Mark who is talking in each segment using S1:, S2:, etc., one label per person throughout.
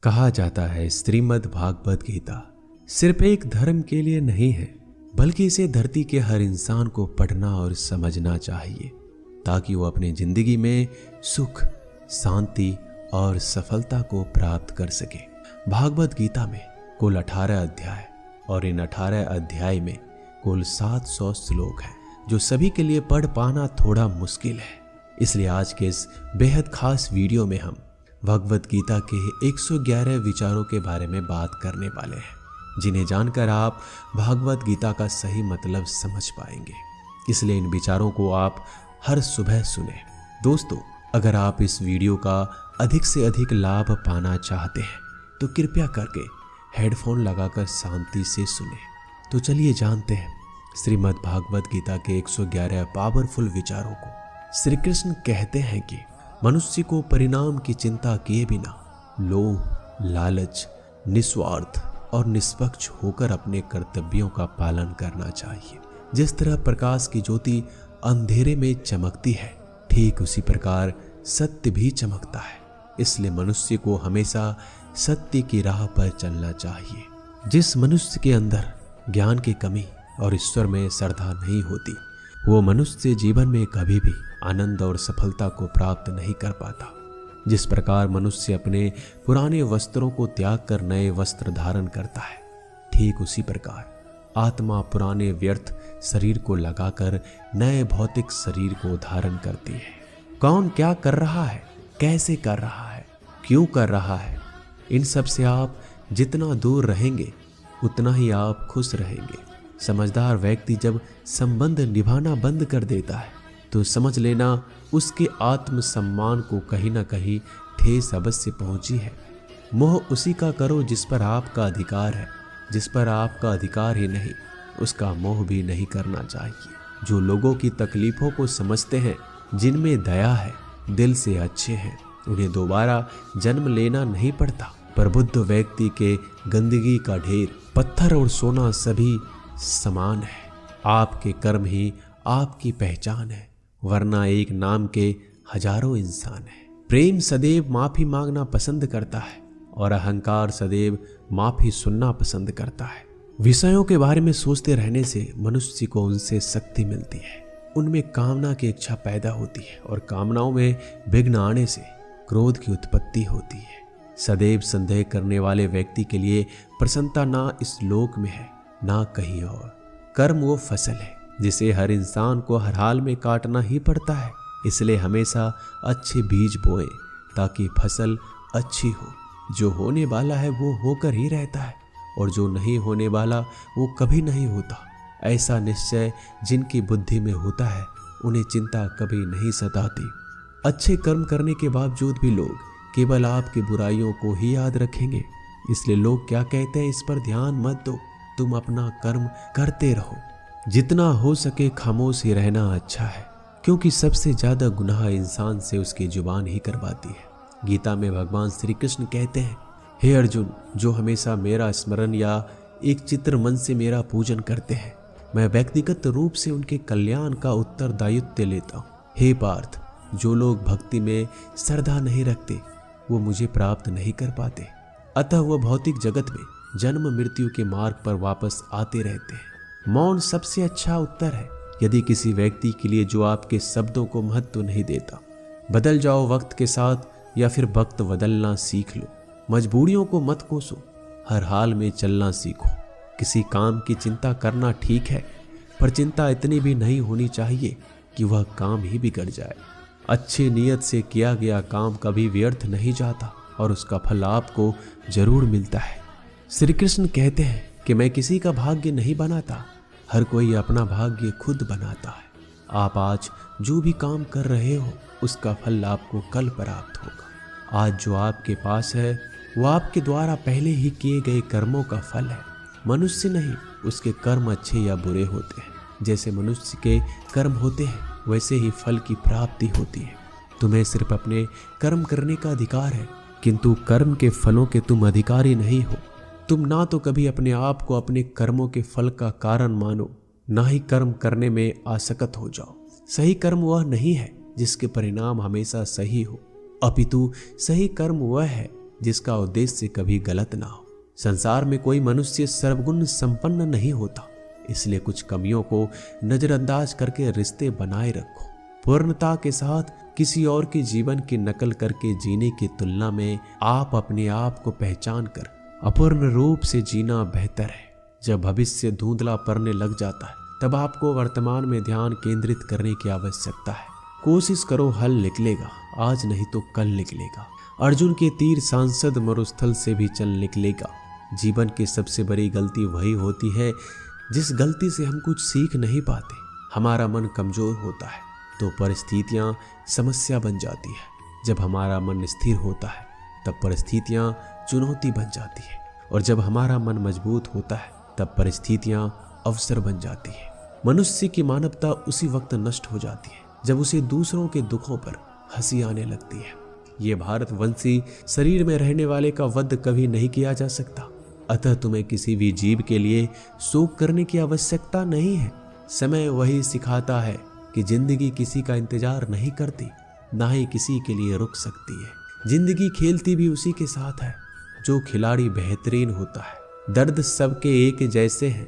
S1: कहा जाता है श्रीमद् भागवत गीता सिर्फ एक धर्म के लिए नहीं है, बल्कि इसे धरती के हर इंसान को पढ़ना और समझना चाहिए ताकि वो अपनी जिंदगी में सुख, शांति और सफलता को प्राप्त कर सके। भागवत गीता में कुल 18 अध्याय और इन 18 अध्याय में कुल 700 श्लोक हैं, जो सभी के लिए पढ़ पाना थोड़ा मुश्किल है। इसलिए आज के इस बेहद खास वीडियो में हम भगवत गीता के 111 विचारों के बारे में बात करने वाले हैं, जिन्हें जानकर आप भागवत गीता का सही मतलब समझ पाएंगे। इसलिए इन विचारों को आप हर सुबह सुने। दोस्तों, अगर आप इस वीडियो का अधिक से अधिक लाभ पाना चाहते हैं तो कृपया करके हेडफोन लगाकर शांति से सुने। तो चलिए जानते हैं श्रीमद् भागवत गीता के 111 पावरफुल विचारों को। श्री कृष्ण कहते हैं कि मनुष्य को परिणाम की चिंता किए बिना लोभ, लालच, निस्वार्थ और निष्पक्ष होकर अपने कर्तव्यों का पालन करना चाहिए। जिस तरह प्रकाश की ज्योति अंधेरे में चमकती है, ठीक उसी प्रकार सत्य भी चमकता है। इसलिए मनुष्य को हमेशा सत्य की राह पर चलना चाहिए। जिस मनुष्य के अंदर ज्ञान की कमी और ईश्वर में श्रद्धा नहीं होती, वो मनुष्य जीवन में कभी भी आनंद और सफलता को प्राप्त नहीं कर पाता। जिस प्रकार मनुष्य अपने पुराने वस्त्रों को त्याग कर नए वस्त्र धारण करता है, ठीक उसी प्रकार आत्मा पुराने व्यर्थ शरीर को लगाकर नए भौतिक शरीर को धारण करती है। कौन क्या कर रहा है, कैसे कर रहा है, क्यों कर रहा है, इन सब से आप जितना दूर रहेंगे उतना ही आप खुश रहेंगे। समझदार व्यक्ति जब संबंध निभाना बंद कर देता है तो समझ लेना उसके आत्मसम्मान को कहीं ना कहीं ठेस अवश्य पहुंची है। मोह उसी का करो जिस पर आपका अधिकार है। जिस पर आपका अधिकार ही नहीं, उसका मोह भी नहीं करना चाहिए। जो लोगों की तकलीफों को समझते हैं, जिनमें दया है, दिल से अच्छे हैं, उन्हें दोबारा जन्म लेना नहीं पड़ता। पर बुद्ध व्यक्ति के गंदगी का ढेर, पत्थर और सोना सभी समान है। आपके कर्म ही आपकी पहचान है, वरना एक नाम के हजारों इंसान हैं। प्रेम सदैव माफी मांगना पसंद करता है और अहंकार सदैव माफी सुनना पसंद करता है। विषयों के बारे में सोचते रहने से मनुष्य को उनसे शक्ति मिलती है। उनमें कामना की इच्छा पैदा होती है और कामनाओं में विघ्न आने से क्रोध की उत्पत्ति होती है। सदैव संदेह करने वाले व्यक्ति के लिए प्रसन्नता ना इस लोक में है, ना कहीं और। कर्म वो फसल है जिसे हर इंसान को हर हाल में काटना ही पड़ता है। इसलिए हमेशा अच्छे बीज बोएं ताकि फसल अच्छी हो। जो होने वाला है वो होकर ही रहता है और जो नहीं होने वाला वो कभी नहीं होता। ऐसा निश्चय जिनकी बुद्धि में होता है, उन्हें चिंता कभी नहीं सताती। अच्छे कर्म करने के बावजूद भी लोग केवल आपकी बुराइयों को ही याद रखेंगे। इसलिए लोग क्या कहते हैं इस पर ध्यान मत दो, तुम अपना कर्म करते रहो। जितना हो सके खामोश ही रहना अच्छा है, क्योंकि सबसे ज्यादा गुनाह इंसान से उसकी जुबान ही करवाती है। गीता में भगवान श्री कृष्ण कहते हैं, हे अर्जुन, जो हमेशा मेरा स्मरण या एक चित्र मन से मेरा पूजन करते हैं, मैं व्यक्तिगत रूप से उनके कल्याण का उत्तरदायित्व लेता हूँ। हे पार्थ, जो लोग भक्ति में श्रद्धा नहीं रखते वो मुझे प्राप्त नहीं कर पाते। अतः वह भौतिक जगत में जन्म मृत्यु के मार्ग पर वापस आते रहते हैं। मौन सबसे अच्छा उत्तर है। यदि किसी व्यक्ति के लिए जो आपके शब्दों को महत्व नहीं देता, बदल जाओ वक्त के साथ या फिर वक्त बदलना सीख लो। मजबूरियों को मत कोसो, हर हाल में चलना सीखो। किसी काम की चिंता करना ठीक है, पर चिंता इतनी भी नहीं होनी चाहिए कि वह काम ही बिगड़ जाए। अच्छी नीयत से किया गया काम कभी व्यर्थ नहीं जाता और उसका फल आपको जरूर मिलता है। श्री कृष्ण कहते हैं कि मैं किसी का भाग्य नहीं बनाता, हर कोई अपना भाग्य खुद बनाता है। आप आज जो भी काम कर रहे हो उसका फल आपको कल प्राप्त होगा। आज जो आपके पास है वो आपके द्वारा पहले ही किए गए कर्मों का फल है। मनुष्य नहीं, उसके कर्म अच्छे या बुरे होते हैं। जैसे मनुष्य के कर्म होते हैं वैसे ही फल की प्राप्ति होती है। तुम्हें सिर्फ अपने कर्म करने का अधिकार है, किंतु कर्म के फलों के तुम अधिकारी नहीं हो। तुम ना तो कभी अपने आप को अपने कर्मों के फल का कारण मानो, ना ही कर्म करने में आसक्त हो जाओ। सही कर्म वह नहीं है जिसके परिणाम हमेशा सही हो, अपितु सही कर्म वह है जिसका उद्देश्य कभी गलत ना हो। संसार में कोई मनुष्य सर्वगुण संपन्न नहीं होता, इसलिए कुछ कमियों को नजरअंदाज करके रिश्ते बनाए रखो। पूर्णता के साथ किसी और के जीवन की नकल करके जीने की तुलना में आप अपने आप को पहचान कर अपूर्ण रूप से जीना बेहतर है। जब भविष्य धुंधला पड़ने लग जाता है तब आपको वर्तमान में ध्यान केंद्रित करने की आवश्यकता है। कोशिश करो, हल निकलेगा, आज नहीं तो कल निकलेगा। अर्जुन के तीर सांसद मरुस्थल से भी चल निकलेगा। जीवन की सबसे बड़ी गलती वही होती है जिस गलती से हम कुछ सीख नहीं पाते। हमारा मन कमजोर होता है तो परिस्थितियां समस्या बन जाती है। जब हमारा मन स्थिर होता है तब परिस्थितियां चुनौती बन जाती है, और जब हमारा मन मजबूत होता है तब परिस्थितियां अवसर बन जाती है। मनुष्य की मानवता उसी वक्त नष्ट हो जाती है जब उसे दूसरों के दुखों पर हंसी आने लगती है। ये भारतवंशी शरीर में रहने वाले का वध कभी नहीं किया जा सकता, अतः तुम्हें किसी भी जीव के लिए शोक करने की आवश्यकता नहीं है। समय वही सिखाता है कि जिंदगी किसी का इंतजार नहीं करती, ना ही किसी के लिए रुक सकती है। जिंदगी खेलती भी उसी के साथ है जो खिलाड़ी बेहतरीन होता है। दर्द सबके एक जैसे हैं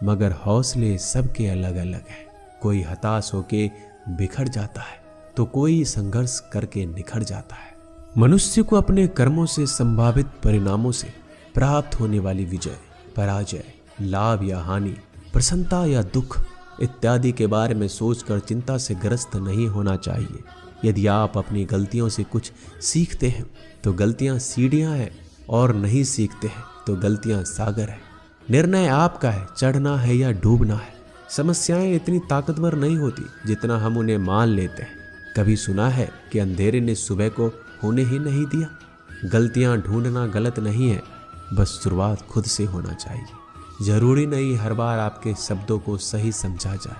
S1: मगर हौसले सबके अलग अलग हैं। कोई हताश होके बिखर जाता है तो कोई संघर्ष करके निखर जाता है। मनुष्य को अपने कर्मों से संभावित परिणामों से प्राप्त होने वाली विजय, पराजय, लाभ या हानि, प्रसन्नता या दुख इत्यादि के बारे में सोचकर चिंता से ग्रस्त नहीं होना चाहिए। यदि आप अपनी गलतियों से कुछ सीखते हैं तो गलतियां सीढ़ियां हैं, और नहीं सीखते हैं तो गलतियां सागर है। निर्णय आपका है, चढ़ना है या डूबना है। समस्याएं इतनी ताकतवर नहीं होती जितना हम उन्हें मान लेते हैं। कभी सुना है कि अंधेरे ने सुबह को होने ही नहीं दिया? गलतियां ढूंढना गलत नहीं है, बस शुरुआत खुद से होना चाहिए। जरूरी नहीं हर बार आपके शब्दों को सही समझा जाए,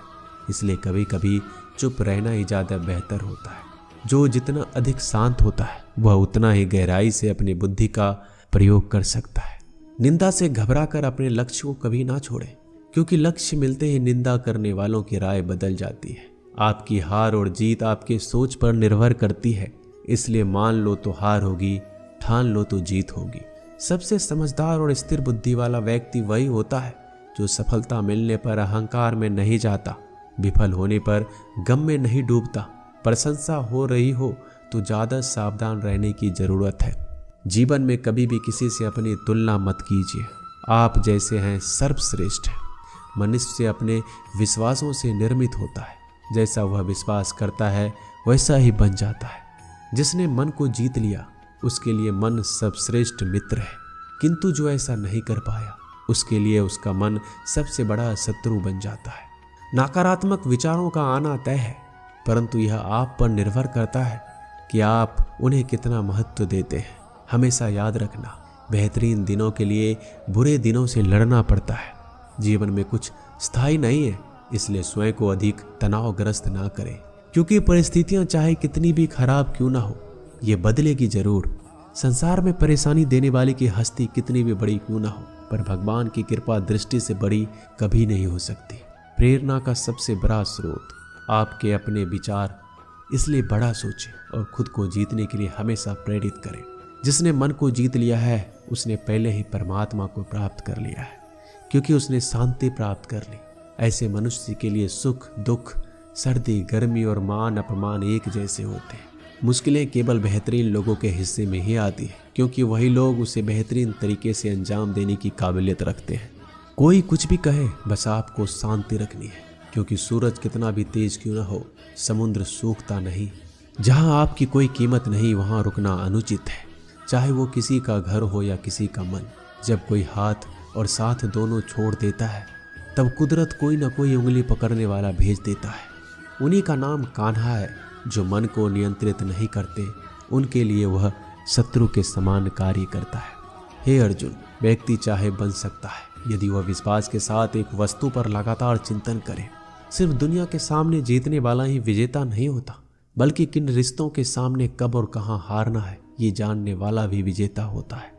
S1: इसलिए कभी कभी चुप रहना ही ज़्यादा बेहतर होता है। जो जितना अधिक शांत होता है वह उतना ही गहराई से अपनी बुद्धि का प्रयोग कर सकता है। निंदा से घबराकर अपने लक्ष्य को कभी ना छोड़ें, क्योंकि लक्ष्य मिलते ही निंदा करने वालों की राय बदल जाती है। आपकी हार और जीत आपके सोच पर निर्भर करती है, इसलिए मान लो तो हार होगी, ठान लो तो जीत होगी। सबसे समझदार और स्थिर बुद्धि वाला व्यक्ति वही होता है जो सफलता मिलने पर अहंकार में नहीं जाता, विफल होने पर गम में नहीं डूबता। प्रशंसा हो रही हो तो ज़्यादा सावधान रहने की ज़रूरत है। जीवन में कभी भी किसी से अपनी तुलना मत कीजिए। आप जैसे हैं सर्वश्रेष्ठ हैं। मनुष्य अपने विश्वासों से निर्मित होता है। जैसा वह विश्वास करता है वैसा ही बन जाता है। जिसने मन को जीत लिया उसके लिए मन सर्वश्रेष्ठ मित्र है, किंतु जो ऐसा नहीं कर पाया उसके लिए उसका मन सबसे बड़ा शत्रु बन जाता है। नकारात्मक विचारों का आना तय है, परंतु यह आप पर निर्भर करता है कि आप उन्हें कितना महत्व देते हैं। हमेशा याद रखना, बेहतरीन दिनों के लिए बुरे दिनों से लड़ना पड़ता है। जीवन में कुछ स्थायी नहीं है, इसलिए स्वयं को अधिक तनावग्रस्त ना करें, क्योंकि परिस्थितियां चाहे कितनी भी खराब क्यों ना हो, ये बदलेगी जरूर। संसार में परेशानी देने वाले की हस्ती कितनी भी बड़ी क्यों ना हो, पर भगवान की कृपा दृष्टि से बड़ी कभी नहीं हो सकती। प्रेरणा का सबसे बड़ा स्रोत आपके अपने विचार, इसलिए बड़ा सोचें और खुद को जीतने के लिए हमेशा प्रेरित करें। जिसने मन को जीत लिया है उसने पहले ही परमात्मा को प्राप्त कर लिया है, क्योंकि उसने शांति प्राप्त कर ली। ऐसे मनुष्य के लिए सुख दुख, सर्दी गर्मी और मान अपमान एक जैसे होते हैं। मुश्किलें केवल बेहतरीन लोगों के हिस्से में ही आती है, क्योंकि वही लोग उसे बेहतरीन तरीके से अंजाम देने की काबिलियत रखते हैं। कोई कुछ भी कहे, बस आपको शांति रखनी है, क्योंकि सूरज कितना भी तेज क्यों ना हो, समुद्र सूखता नहीं। जहां आपकी कोई कीमत नहीं वहां रुकना अनुचित है, चाहे वो किसी का घर हो या किसी का मन। जब कोई हाथ और साथ दोनों छोड़ देता है तब कुदरत कोई ना कोई उंगली पकड़ने वाला भेज देता है। उन्हीं का नाम कान्हा है। जो मन को नियंत्रित नहीं करते उनके लिए वह शत्रु के समान कार्य करता है। हे अर्जुन, व्यक्ति चाहे बन सकता है यदि वह विश्वास के साथ एक वस्तु पर लगातार चिंतन करे। सिर्फ दुनिया के सामने जीतने वाला ही विजेता नहीं होता, बल्कि किन रिश्तों के सामने कब और कहां हारना है ये जानने वाला भी विजेता होता है।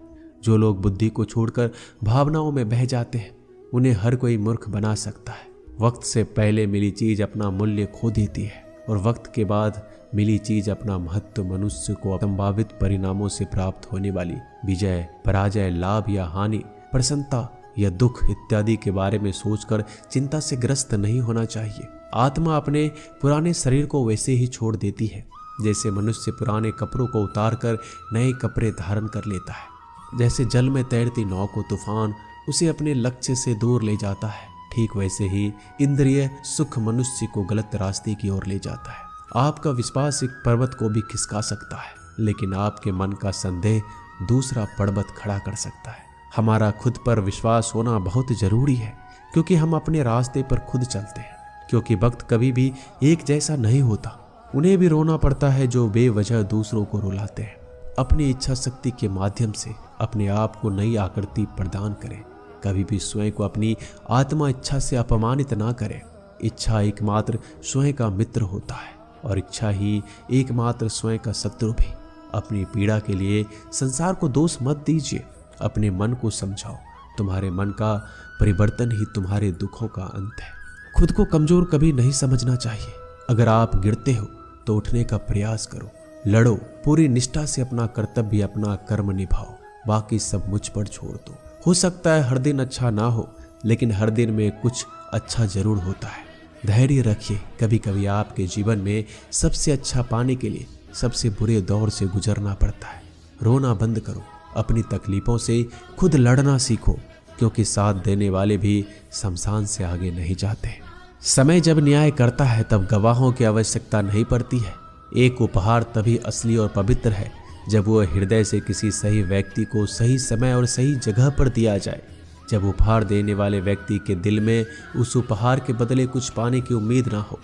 S1: जो लोग बुद्धि को छोड़कर भावनाओं में बह जाते हैं उन्हें हर कोई मूर्ख बना सकता है। वक्त से पहले मिली चीज अपना मूल्य खो देती है और वक्त के बाद मिली चीज अपना महत्व मनुष्य को संभावित परिणामों से प्राप्त होने वाली विजय, पराजय, लाभ या हानि, प्रसन्नता या दुख इत्यादि के बारे में सोचकर चिंता से ग्रस्त नहीं होना चाहिए। आत्मा अपने पुराने शरीर को वैसे ही छोड़ देती है जैसे मनुष्य पुराने कपड़ों को उतारकर नए कपड़े धारण कर लेता है। जैसे जल में तैरती नाव को तूफान उसे अपने लक्ष्य से दूर ले जाता है, ठीक वैसे ही इंद्रिय सुख मनुष्य को गलत रास्ते की ओर ले जाता है। आपका विश्वास एक पर्वत को भी खिसका सकता है, लेकिन आपके मन का संदेह दूसरा पर्वत खड़ा कर सकता है। हमारा खुद पर विश्वास होना बहुत जरूरी है, क्योंकि हम अपने रास्ते पर खुद चलते हैं। क्योंकि वक्त कभी भी एक जैसा नहीं होता, उन्हें भी रोना पड़ता है जो बेवजह दूसरों को रुलाते हैं। अपनी इच्छा शक्ति के माध्यम से अपने आप को नई आकृति प्रदान करें। कभी भी स्वयं को अपनी आत्मा इच्छा से अपमानित ना करें। इच्छा एकमात्र स्वयं का मित्र होता है और इच्छा ही एकमात्र स्वयं का शत्रु भी। अपनी पीड़ा के लिए संसार को दोष मत दीजिए, अपने मन को समझाओ। तुम्हारे मन का परिवर्तन ही तुम्हारे दुखों का अंत है। खुद को कमजोर कभी नहीं समझना चाहिए। अगर आप गिरते हो तो उठने का प्रयास करो, लड़ो, पूरी निष्ठा से अपना कर्तव्य, अपना कर्म निभाओ। बाकी सब मुझ पर छोड़ दो। हो सकता है हर दिन अच्छा ना हो, लेकिन हर दिन में कुछ अच्छा जरूर होता है। धैर्य रखिए। कभी कभी आपके जीवन में सबसे अच्छा पाने के लिए सबसे बुरे दौर से गुजरना पड़ता है। रोना बंद करो, अपनी तकलीफों से खुद लड़ना सीखो, क्योंकि साथ देने वाले भी शमशान से आगे नहीं जाते। समय जब न्याय करता है तब गवाहों की आवश्यकता नहीं पड़ती है। एक उपहार तभी असली और पवित्र है जब वो हृदय से किसी सही व्यक्ति को सही समय और सही जगह पर दिया जाए। जब उपहार देने वाले व्यक्ति के दिल में उस उपहार के बदले कुछ पाने की उम्मीद ना हो।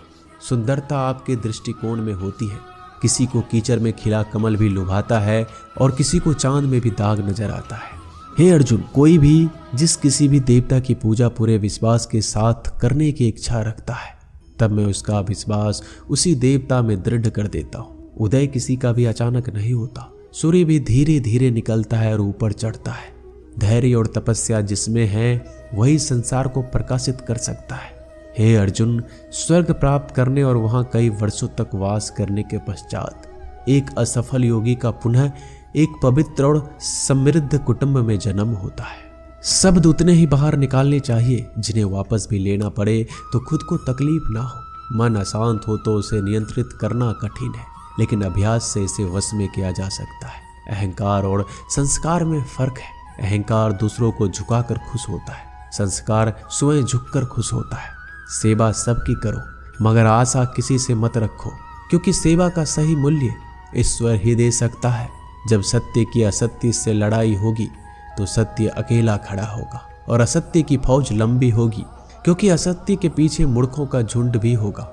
S1: सुंदरता आपके दृष्टिकोण में होती है। किसी को कीचड़ में खिला कमल भी लुभाता है और किसी को चांद में भी दाग नजर आता है। हे अर्जुन, कोई भी जिस किसी भी देवता की पूजा पूरे विश्वास के साथ करने की इच्छा रखता है, तब मैं उसका विश्वास उसी देवता में दृढ़ कर देता हूँ। उदय किसी का भी अचानक नहीं होता। सूर्य भी धीरे धीरे निकलता है और ऊपर चढ़ता है। धैर्य और तपस्या जिसमें है वही संसार को प्रकाशित कर सकता है। हे अर्जुन, स्वर्ग प्राप्त करने और वहां कई वर्षों तक वास करने के पश्चात एक असफल योगी का पुनः एक पवित्र और समृद्ध कुटुंब में जन्म होता है। शब्द उतने ही बाहर निकालने चाहिए जिन्हें वापस भी लेना पड़े तो खुद को तकलीफ ना हो। मन अशांत हो तो उसे नियंत्रित करना कठिन है, लेकिन अभ्यास से इसे वश में किया जा सकता है। अहंकार और संस्कार में फर्क है। अहंकार दूसरों को झुकाकर खुश होता है, संस्कार स्वयं झुककर खुश होता है। सेवा सबकी करो, मगर आशा किसी से मत रखो, क्योंकि सेवा का सही मूल्य ईश्वर ही दे सकता है। जब सत्य की असत्य से लड़ाई होगी तो सत्य अकेला खड़ा होगा और असत्य की फौज लंबी होगी, क्योंकि असत्य के पीछे मूर्खों का झुंड भी होगा।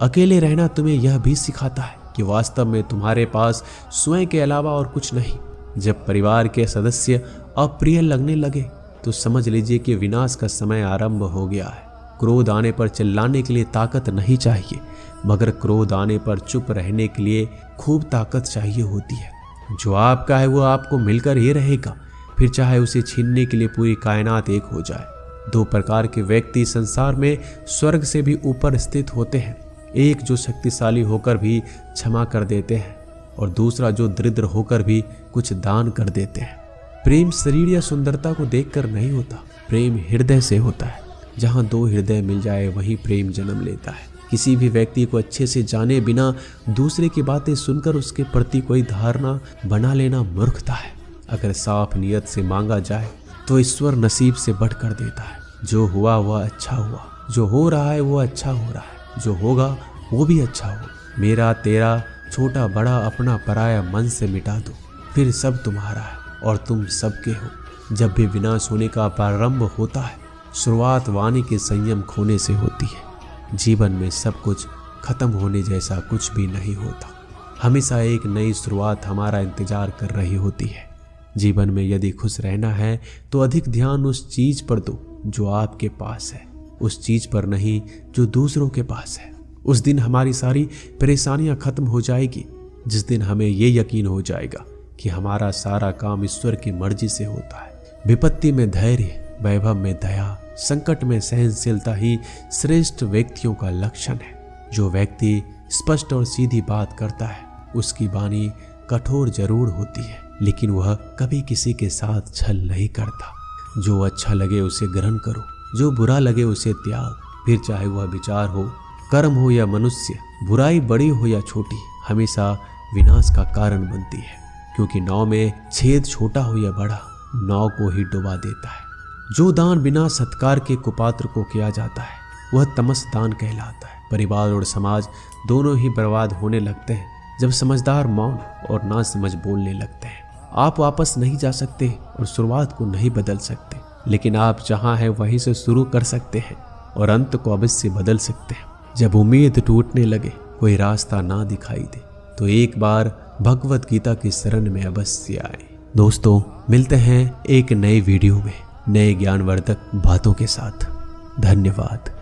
S1: अकेले रहना तुम्हें यह भी सिखाता है कि वास्तव में तुम्हारे पास स्वयं के अलावा और कुछ नहीं। जब परिवार के सदस्य अप्रिय लगने लगे तो समझ लीजिए कि विनाश का समय आरंभ हो गया है। क्रोध आने पर चिल्लाने के लिए ताकत नहीं चाहिए, मगर क्रोध आने पर चुप रहने के लिए खूब ताकत चाहिए होती है। जो आपका है वो आपको मिलकर ही रहेगा, फिर चाहे उसे छीनने के लिए पूरी कायनात एक हो जाए। दो प्रकार के व्यक्ति संसार में स्वर्ग से भी ऊपर स्थित होते हैं। एक जो शक्तिशाली होकर भी क्षमा कर देते हैं और दूसरा जो दरिद्र होकर भी कुछ दान कर देते हैं। प्रेम शरीर या सुंदरता को देखकर नहीं होता, प्रेम हृदय से होता है। जहाँ दो हृदय मिल जाए वहीं प्रेम जन्म लेता है। किसी भी व्यक्ति को अच्छे से जाने बिना दूसरे की बातें सुनकर उसके प्रति कोई धारणा बना लेना मूर्खता है। अगर साफ नियत से मांगा जाए तो ईश्वर नसीब से बढ़कर देता है। जो हुआ वह अच्छा हुआ, जो हो रहा है वो अच्छा हो रहा है, जो होगा वो भी अच्छा हो। मेरा तेरा छोटा बड़ा अपना पराया मन से मिटा दो, फिर सब तुम्हारा है और तुम सबके हो। जब भी विनाश होने का प्रारंभ होता है, शुरुआत वाणी के संयम खोने से होती है। जीवन में सब कुछ खत्म होने जैसा कुछ भी नहीं होता। हमेशा एक नई शुरुआत हमारा इंतजार कर रही होती है। जीवन में यदि खुश रहना है तो अधिक ध्यान उस चीज पर दो जो आपके पास है, उस चीज पर नहीं जो दूसरों के पास है। उस दिन हमारी सारी परेशानियां खत्म हो जाएगी, जिस दिन हमें ये यकीन हो जाएगा कि हमारा सारा काम ईश्वर की मर्जी से होता है। विपत्ति में धैर्य, वैभव में दया, संकट में सहनशीलता ही श्रेष्ठ व्यक्तियों का लक्षण है। जो व्यक्ति स्पष्ट और सीधी बात करता है। उसकी वाणी कठोर जरूर होती है, लेकिन वह कभी किसी के साथ छल नहीं करता। जो अच्छा लगे उसे ग्रहण करो, जो बुरा लगे उसे त्याग। फिर चाहे वह विचार हो, कर्म हो या मनुष्य, बुराई बड़ी हो या छोटी, हमेशा विनाश का कारण बनती है। क्योंकि नाव में छेद छोटा हो या बड़ा, नाव को ही डुबा देता है। जो दान बिना सत्कार के कुपात्र को किया जाता है वह तमस दान कहलाता है। परिवार और समाज दोनों ही बर्बाद होने लगते हैं जब समझदार मौन और ना समझ बोलने लगते हैं। आप वापस नहीं जा सकते और शुरुआत को नहीं बदल सकते, लेकिन आप जहां हैं वहीं से शुरू कर सकते हैं और अंत को अवश्य बदल सकते हैं। जब उम्मीद टूटने लगे, कोई रास्ता ना दिखाई दे, तो एक बार भगवत गीता की शरण में अवश्य आए। दोस्तों, मिलते हैं एक नए वीडियो में नए ज्ञानवर्धक बातों के साथ। धन्यवाद।